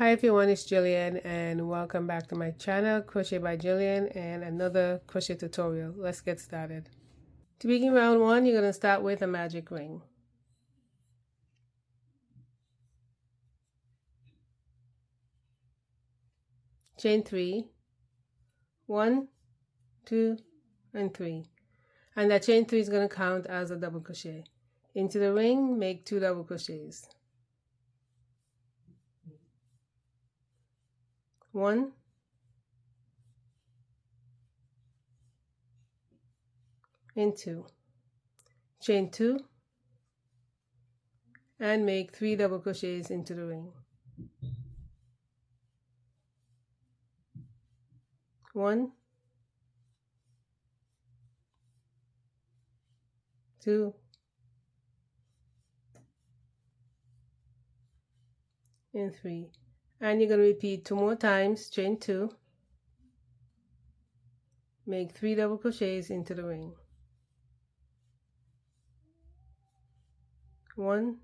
Hi everyone, it's Gillian and welcome back to my channel, Crochet by Gillian, and another crochet tutorial. Let's get started. To begin round 1, you're going to start with a magic ring. Chain 3, 1, 2, and 3. And that chain 3 is going to count as a double crochet. Into the ring, make 2 double crochets. 1, and 2. Chain 2, and make 3 double crochets into the ring. 1, 2, and 3. And you're going to repeat 2 more times, chain 2, make 3 double crochets into the ring. 1,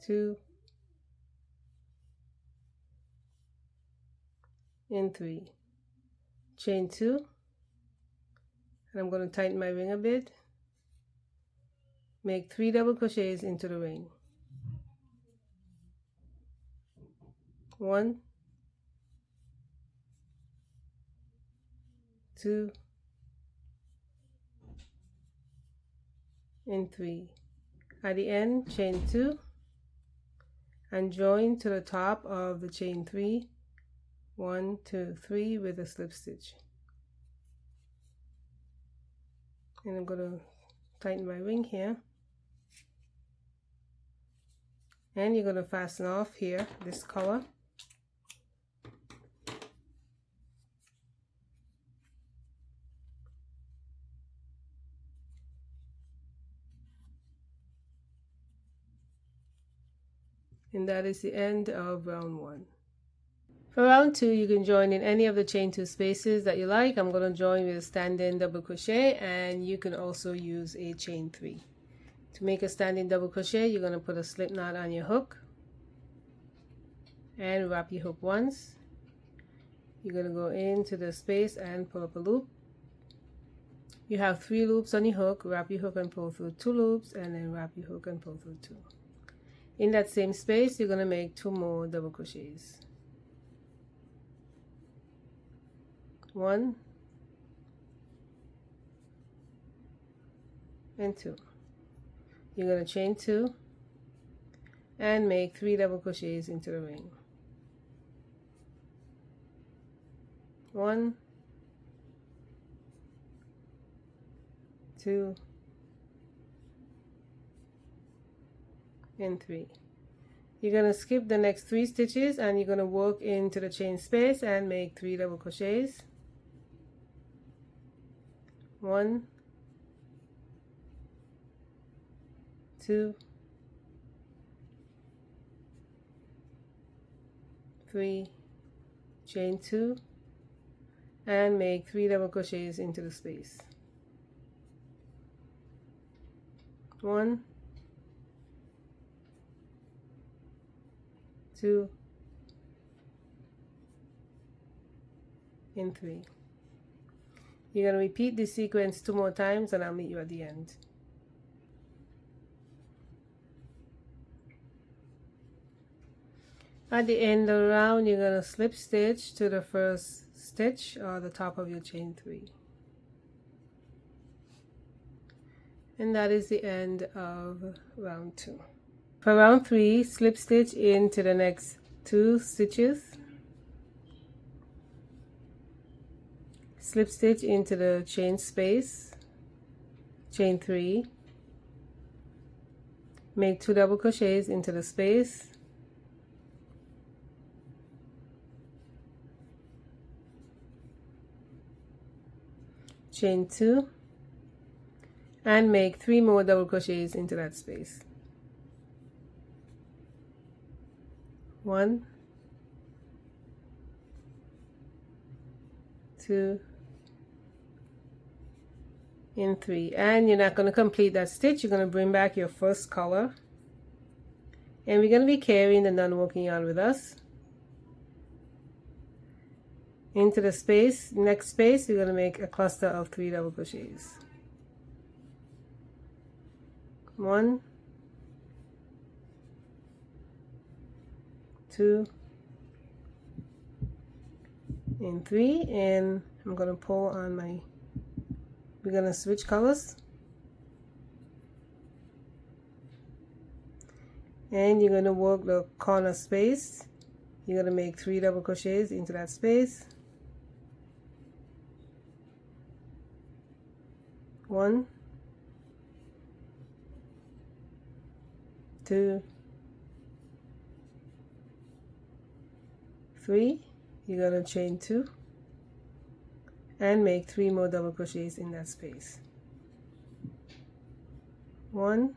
2, and 3. Chain 2, and I'm going to tighten my ring a bit. Make 3 double crochets into the ring. 1, 2, and 3. At the end, chain 2 and join to the top of the chain 3, 1, 2, 3 with a slip stitch. And I'm going to tighten my ring here. And you're going to fasten off here this color. And that is the end of round 1. For round 2, you can join in any of the chain 2 spaces that you like. I'm going to join with a stand-in double crochet, and you can also use a chain 3. To make a stand-in double crochet, you're going to put a slip knot on your hook and wrap your hook once. You're going to go into the space and pull up a loop. You have 3 loops on your hook. Wrap your hook and pull through 2 loops, and then wrap your hook and pull through 2. In that same space, you're going to make 2 more double crochets. 1 and 2. You're going to chain 2 and make 3 double crochets into the ring. 1, 2, and 3. You're going to skip the next 3 stitches and you're going to work into the chain space and make 3 double crochets. 1, 2, 3, chain 2, and make 3 double crochets into the space. 1, 2, and 3. You're going to repeat this sequence 2 more times and I'll meet you at the end. At the end of the round, you're going to slip stitch to the first stitch or the top of your chain 3. And that is the end of round 2. For round 3, slip stitch into the next 2 stitches. Slip stitch into the chain space, chain 3. Make 2 double crochets into the space. Chain 2 and make 3 more double crochets into that space. 1, 2, and 3. And you're not going to complete that stitch. You're going to bring back your first color And we're going to be carrying the non-working yarn with us into the space. Next space, we're going to make a cluster of 3 double crochets. 1, 2, and 3, and I'm going to pull on my, we're going to switch colors, and you're going to work the corner space. You're going to make 3 double crochets into that space. 1, 2, 3. You're going to chain 2 and make 3 more double crochets in that space. 1,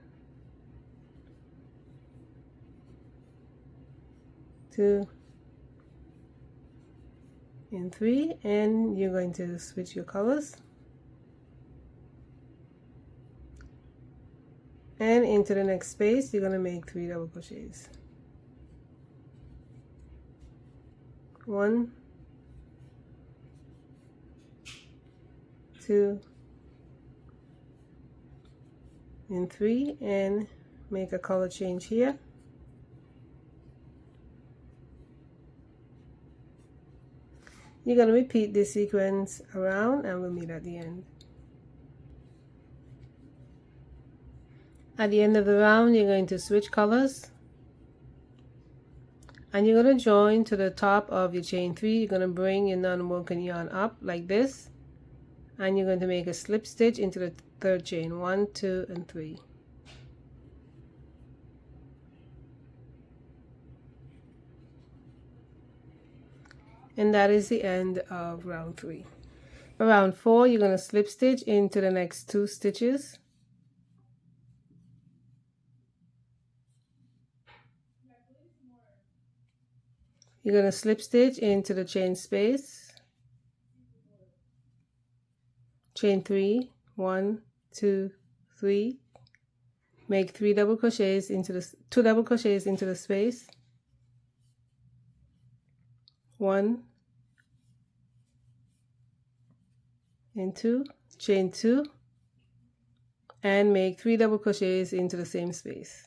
2, and 3, and you're going to switch your colors. And into the next space, you're going to make 3 double crochets. 1, 2, and 3, and make a color change here. You're going to repeat this sequence around, and we'll meet at the end. At the end of the round, you're going to switch colors, and you're going to join to the top of your chain 3. You're going to bring your non-working yarn up like this, and you're going to make a slip stitch into the 3rd chain. 1, 2, and 3. And that is the end of round 3. For round 4, you're going to slip stitch into the next 2 stitches. You're going to slip stitch into the chain space, chain 3, 1, 2, 3, make 3 double crochets into the 2 double crochets into the space, 1 and 2, chain 2, and make 3 double crochets into the same space.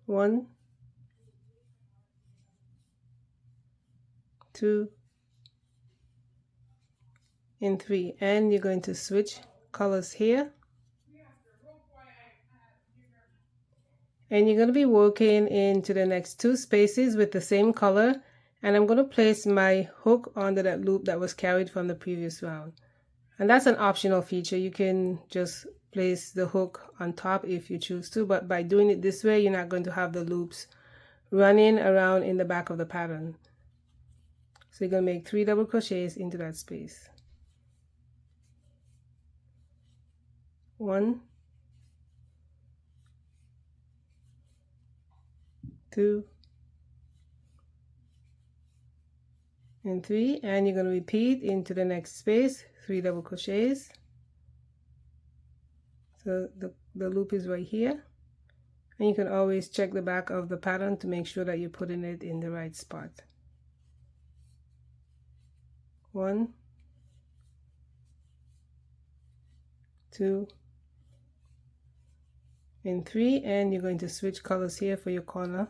1, 2, and 3, and you're going to switch colors here, and you're going to be working into the next 2 spaces with the same color, and I'm going to place my hook under that loop that was carried from the previous round. And that's an optional feature. You can just place the hook on top if you choose to, but by doing it this way, you're not going to have the loops running around in the back of the pattern. So you're going to make 3 double crochets into that space. 1, 2, and 3, and you're going to repeat into the next space 3 double crochets. So the loop is right here, and you can always check the back of the pattern to make sure that you're putting it in the right spot. 1, 2, and 3, and you're going to switch colors here for your corner.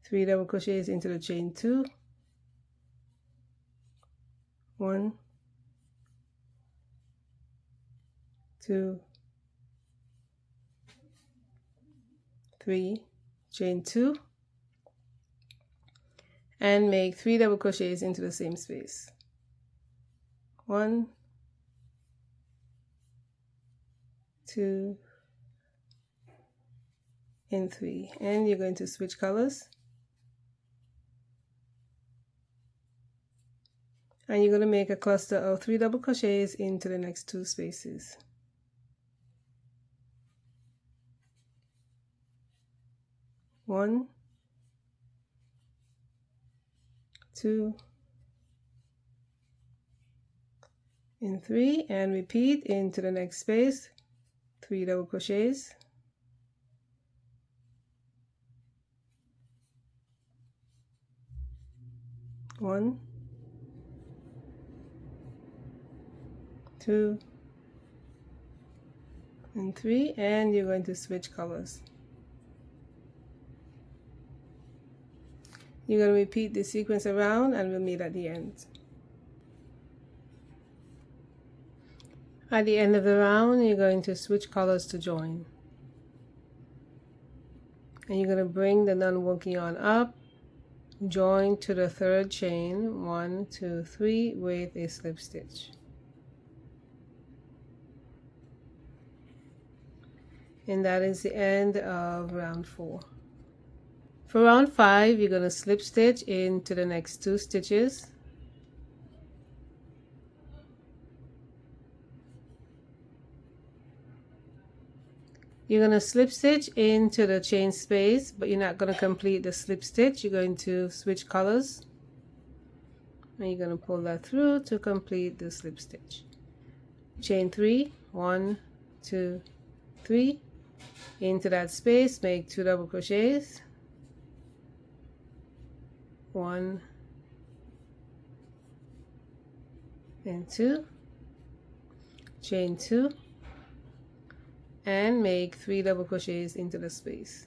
3 double crochets into the chain 2, 1, 2, 3, chain 2, and make 3 double crochets into the same space. 1, 2, and 3, and you're going to switch colors, and you're going to make a cluster of 3 double crochets into the next 2 spaces. 1, 2, in 3 and repeat into the next space, 3 double crochets, 1, 2 and 3, and you're going to switch colors. You're going to repeat the sequence around and we'll meet at the end. At the end of the round, you're going to switch colors to join. And you're going to bring the non-working yarn up, join to the third chain, 1, 2, 3, with a slip stitch. And that is the end of round 4. For round 5, you're going to slip stitch into the next 2 stitches. You're going to slip stitch into the chain space, but you're not going to complete the slip stitch. You're going to switch colors. And you're going to pull that through to complete the slip stitch. Chain 3, 1, 2, 3. Into that space, make 2 double crochets. 1 and 2. Chain 2. And make 3 double crochets into the space.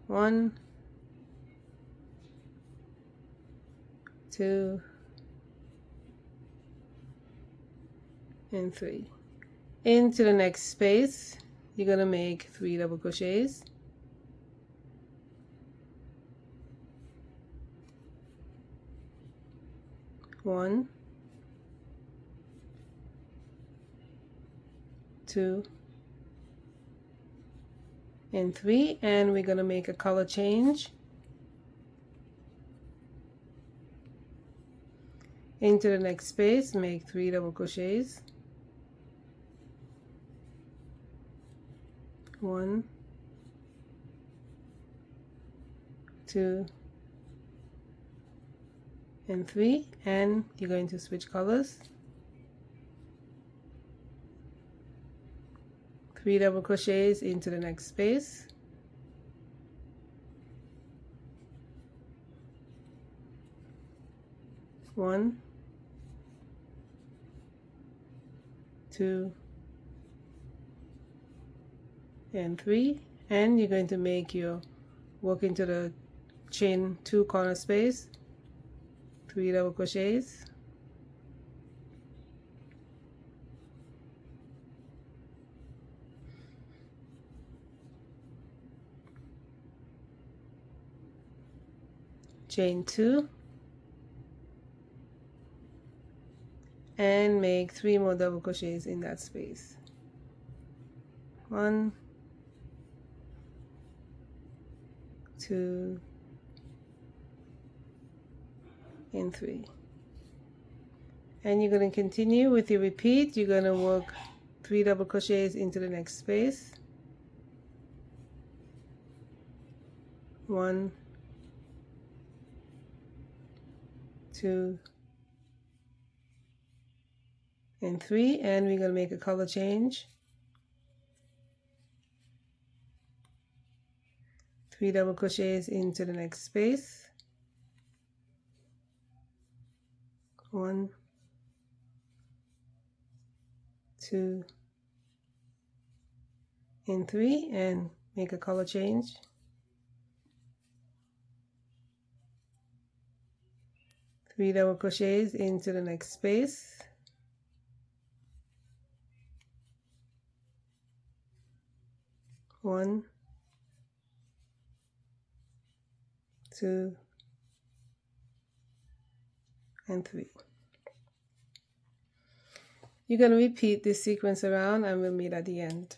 1, 2, and 3. Into the next space, you're going to make 3 double crochets. 1, 2, and 3, and we're going to make a color change. Into the next space, make 3 double crochets. 1, 2, and 3, and you're going to switch colors. 3 double crochets into the next space. 1, 2, and 3, and you're going to make your work into the chain 2 corner space, 3 double crochets, chain 2, and make 3 more double crochets in that space. 1, 2, and 3. And you're going to continue with your repeat. You're going to work 3 double crochets into the next space. 1, 2, and 3, and we're going to make a color change. 3 double crochets into the next space. 1, 2, and 3, and make a color change. 3 double crochets into the next space. 1, 2, and 3. You're going to repeat this sequence around and we'll meet at the end.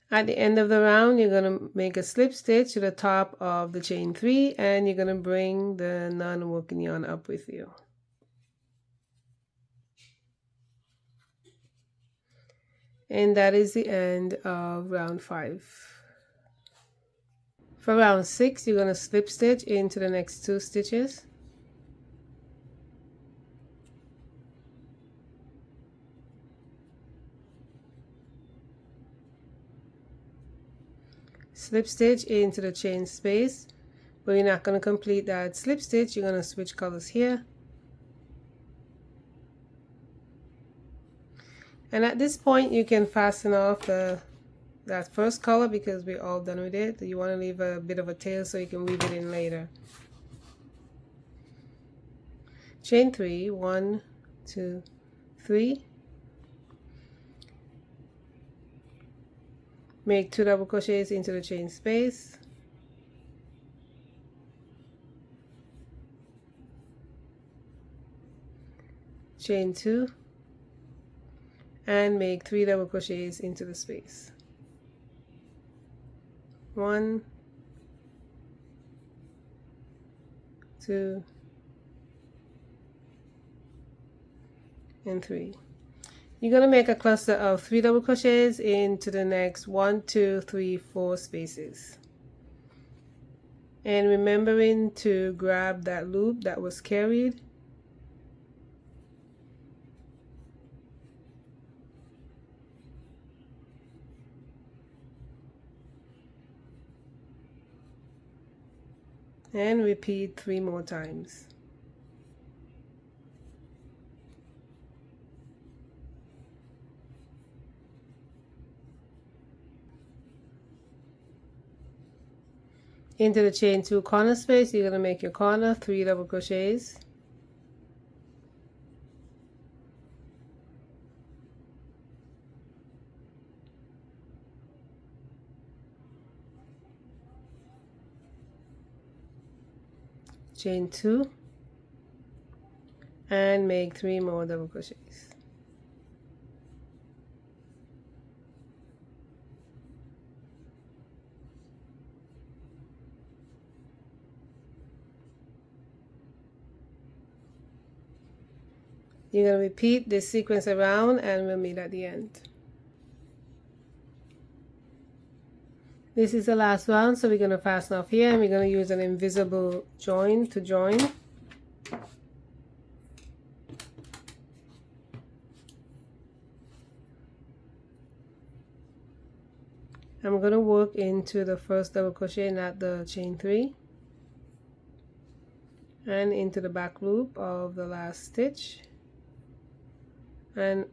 At the end of the round, you're going to make a slip stitch to the top of the chain 3 and you're going to bring the non-working yarn up with you. And that is the end of round 5. For round 6, you're going to slip stitch into the next 2 stitches. Slip stitch into the chain space, but you're not going to complete that slip stitch. You're going to switch colors here. And at this point, you can fasten off that first color because we're all done with it. You want to leave a bit of a tail so you can weave it in later. Chain 3, 1, 2, 3. Make 2 double crochets into the chain space. Chain 2. And make 3 double crochets into the space. 1, 2, and 3. You're going to make a cluster of 3 double crochets into the next 1, 2, 3, 4 spaces. And remembering to grab that loop that was carried. And repeat 3 more times. Into the chain 2 corner space, you're going to make your corner 3 double crochets. Chain 2 and make 3 more double crochets. You're going to repeat this sequence around and we'll meet at the end. This is the last round, so we're going to fasten off here and we're going to use an invisible join to join. I'm going to work into the first double crochet, not the chain 3, and into the back loop of the last stitch and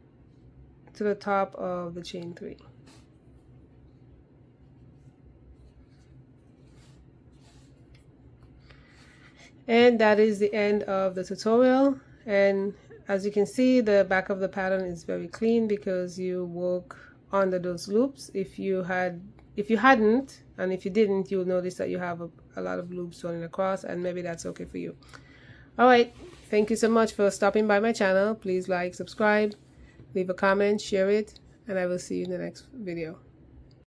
to the top of the chain 3. And that is the end of the tutorial. And as you can see, the back of the pattern is very clean because you work under those loops. If you hadn't, and if you didn't, you'll notice that you have a lot of loops running across, and maybe that's okay for you. All right, thank you so much for stopping by my channel. Please like, subscribe, leave a comment, share it, and I will see you in the next video.